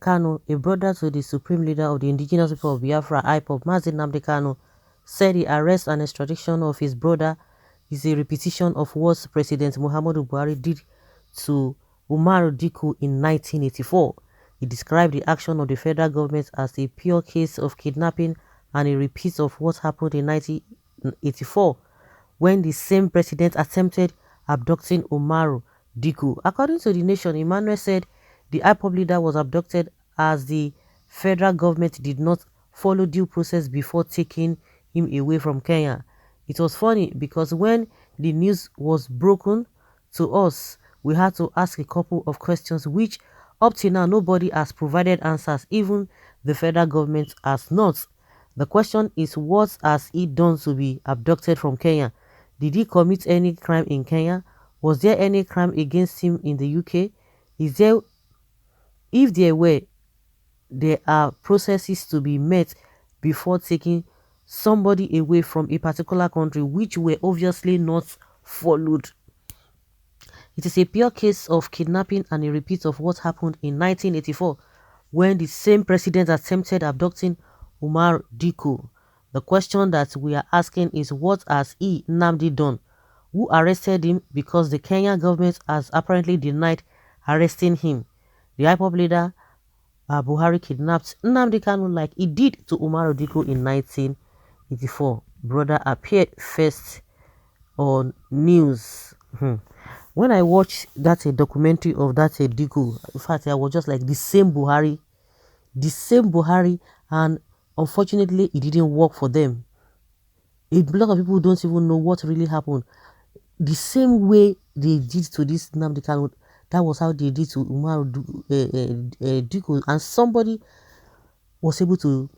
Kanu, a brother to the supreme leader of the indigenous people of Biafra, IPOB, Mazi Nnamdi Kanu, said the arrest and extradition of his brother is a repetition of what President Muhammadu Buhari did to Umaru Dikko in 1984. He described the action of the federal government as a pure case of kidnapping and a repeat of what happened in 1984 when the same president attempted abducting Umaru Dikko. According to The Nation, Emmanuel said the IPOB leader was abducted as the federal government did not follow due process before taking him away from Kenya. It was funny because when the news was broken to us, we had to ask a couple of questions which up till now nobody has provided answers, even the federal government has not. The question is, what has he done to be abducted from Kenya? Did he commit any crime in Kenya? Was there any crime against him in the UK? Is there, if there were, there are processes to be met before taking somebody away from a particular country which were obviously not followed. It is a pure case of kidnapping and a repeat of what happened in 1984 when the same president attempted abducting Umar Dikko. The question that we are asking is, what has Nnamdi done? Who arrested him? Because the Kenyan government has apparently denied arresting him. The IPOB leader Buhari kidnapped Nnamdi Kanu like he did to Umar Dikko in 1984. Brother appeared first on news. When I watched that documentary of that Dikko, in fact, I was just like the same Buhari, and unfortunately, it didn't work for them. A lot of people don't even know what really happened. The same way they did to this Nnamdi Kanu, that was how they did to Umar Dikko, and somebody was able to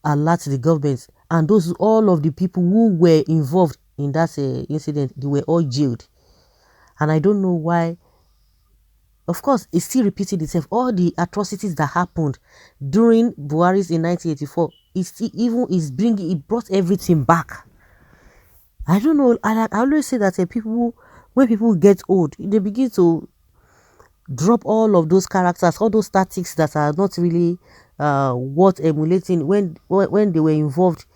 alert the government, and those all of the people who were involved in that incident, they were all jailed. And I don't know why. Of course, it's still repeating itself. All the atrocities that happened during Buhari's in 1984, it brought everything back. I don't know. I always say that when people get old, they begin to drop all of those characters, all those tactics that are not really worth emulating when they were involved.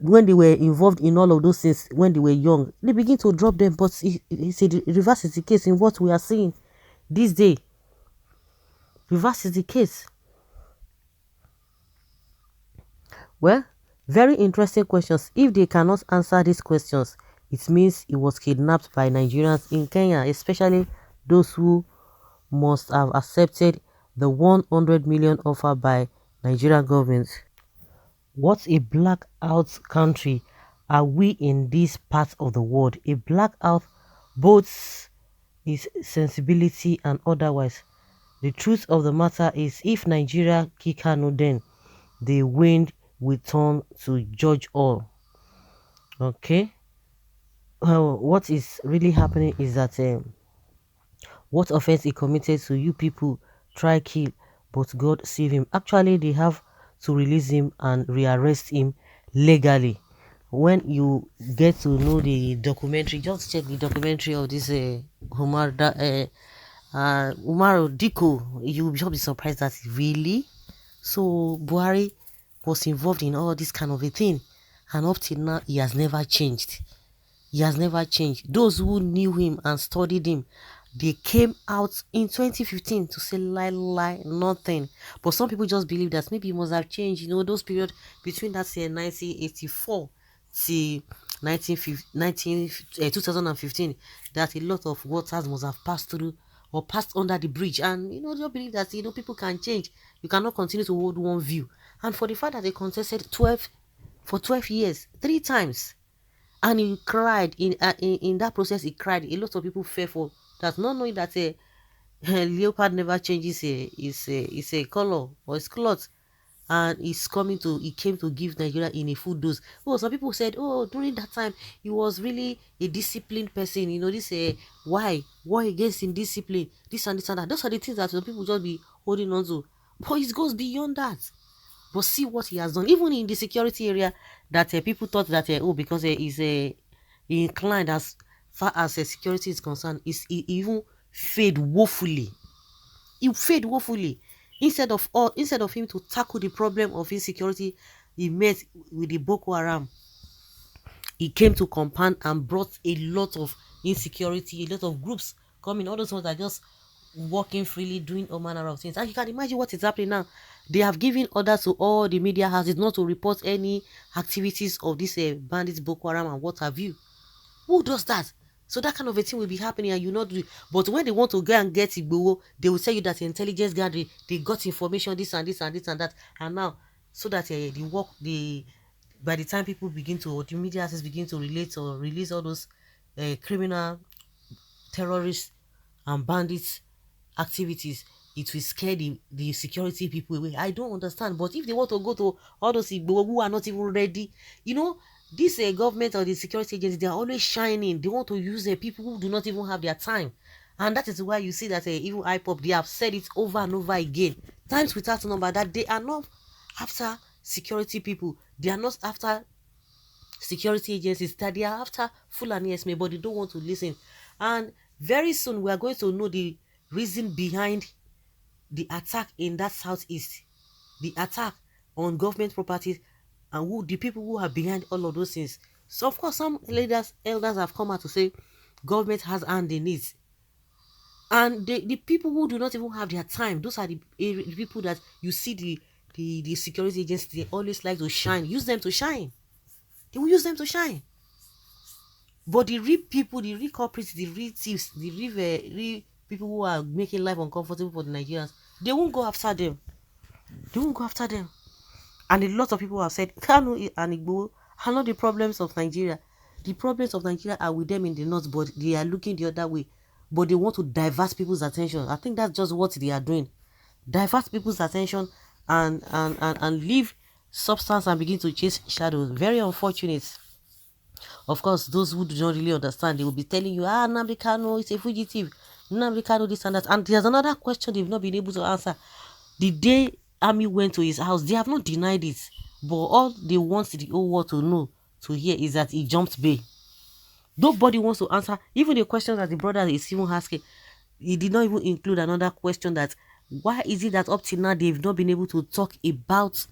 When they were involved in all of those things when they were young, they begin to drop them. But it's a reverse is the case in what we are seeing this day. Reverse is the case. Well, very interesting questions. If they cannot answer these questions, it means he was kidnapped by Nigerians in Kenya, especially those who must have accepted the 100 million offer by Nigerian government. What a blackout country are we in this part of the world? A blackout both is sensibility and otherwise. The truth of the matter is, if Nigeria kick Kanu, then the wind will turn to judge all. Okay? Well, what is really happening is that what offense he committed to you people try kill, but God save him. Actually, they have to release him and rearrest him legally. When you get to know the documentary, just check the documentary of this Umaru Dikko. You'll just be surprised that really. So Buhari was involved in all this kind of a thing, and up till now he has never changed. He has never changed. Those who knew him and studied him, they came out in 2015 to say lie, nothing. But some people just believe that maybe he must have changed. You know, those period between that year 1984 to 2015, that a lot of waters must have passed through or passed under the bridge. And you know, they believe that people can change. You cannot continue to hold one view. And for the fact that they contested 12 years, 3 times. And he cried in that process. He cried. A lot of people fell for that, not knowing that a leopard never changes a color or its cloth, and he came to give Nigeria in a full dose. Oh, some people said, oh, during that time he was really a disciplined person. You know, this why war against indiscipline, this and that. Those are the things that some people just be holding on to. But it goes beyond that. But see what he has done, even in the security area, that people thought that because he's inclined as far as security is concerned, he even failed woefully. He failed woefully. Instead of him to tackle the problem of insecurity he met with the Boko Haram, he came to compound and brought a lot of insecurity, a lot of groups coming, all those ones that are just walking freely, doing all manner of things. And you can imagine what is happening now. They have given orders to all the media houses not to report any activities of these bandits, Boko Haram, and what have you. Who does that? So that kind of a thing will be happening and you not do it. But when they want to go and get Igboho, they will tell you that intelligence gathering, they got information, this and this and this and that. And now, so that by the time people begin to, or the media houses begin to relate or release all those criminal, terrorists, and bandits activities, it will scare the security people away. I don't understand. But if they want to go to all those Igbo who are not even ready, this government or the security agencies, they are always shining. They want to use people who do not even have their time. And that is why you see that even IPOB, they have said it over and over again, times without number, that they are not after security people. They are not after security agencies, that they are after Fulani Esme, but they don't want to listen. And very soon we are going to know the reason behind the attack in that southeast, the attack on government properties, and who the people who are behind all of those things. So of course some elders have come out to say government has hand in it. And the people who do not even have their time, those are the people that you see the security agencies, they always like to shine. Use them to shine. They will use them to shine. But the real people, the real culprits, the real thieves, the real people who are making life uncomfortable for the Nigerians, they won't go after them. They won't go after them. And a lot of people have said, Kanu and Igbo are not the problems of Nigeria. The problems of Nigeria are with them in the north, but they are looking the other way. But they want to divert people's attention. I think that's just what they are doing. Divert people's attention and leave substance and begin to chase shadows. Very unfortunate. Of course, those who do not really understand, they will be telling you, Nnamdi Kanu is a fugitive. Nnamdi Kanu this and that. And there's another question they've not been able to answer. The day army went to his house, they have not denied it. But all they want the whole world to know, to hear, is that he jumped bail. Nobody wants to answer. Even the question that the brother is even asking, he did not even include another question, that why is it that up till now they've not been able to talk about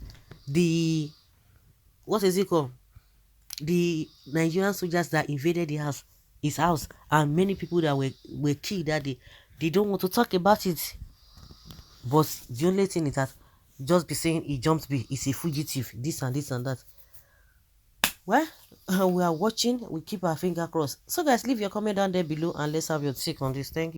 the, what is it called? The Nigerian soldiers that invaded his house, and many people that were killed that day. They don't want to talk about it. But the only thing is that just be saying he jumped bail, he's a fugitive, this and this and that. Well, we are watching, we keep our finger crossed. So guys, leave your comment down there below and let's have your take on this. Thank you.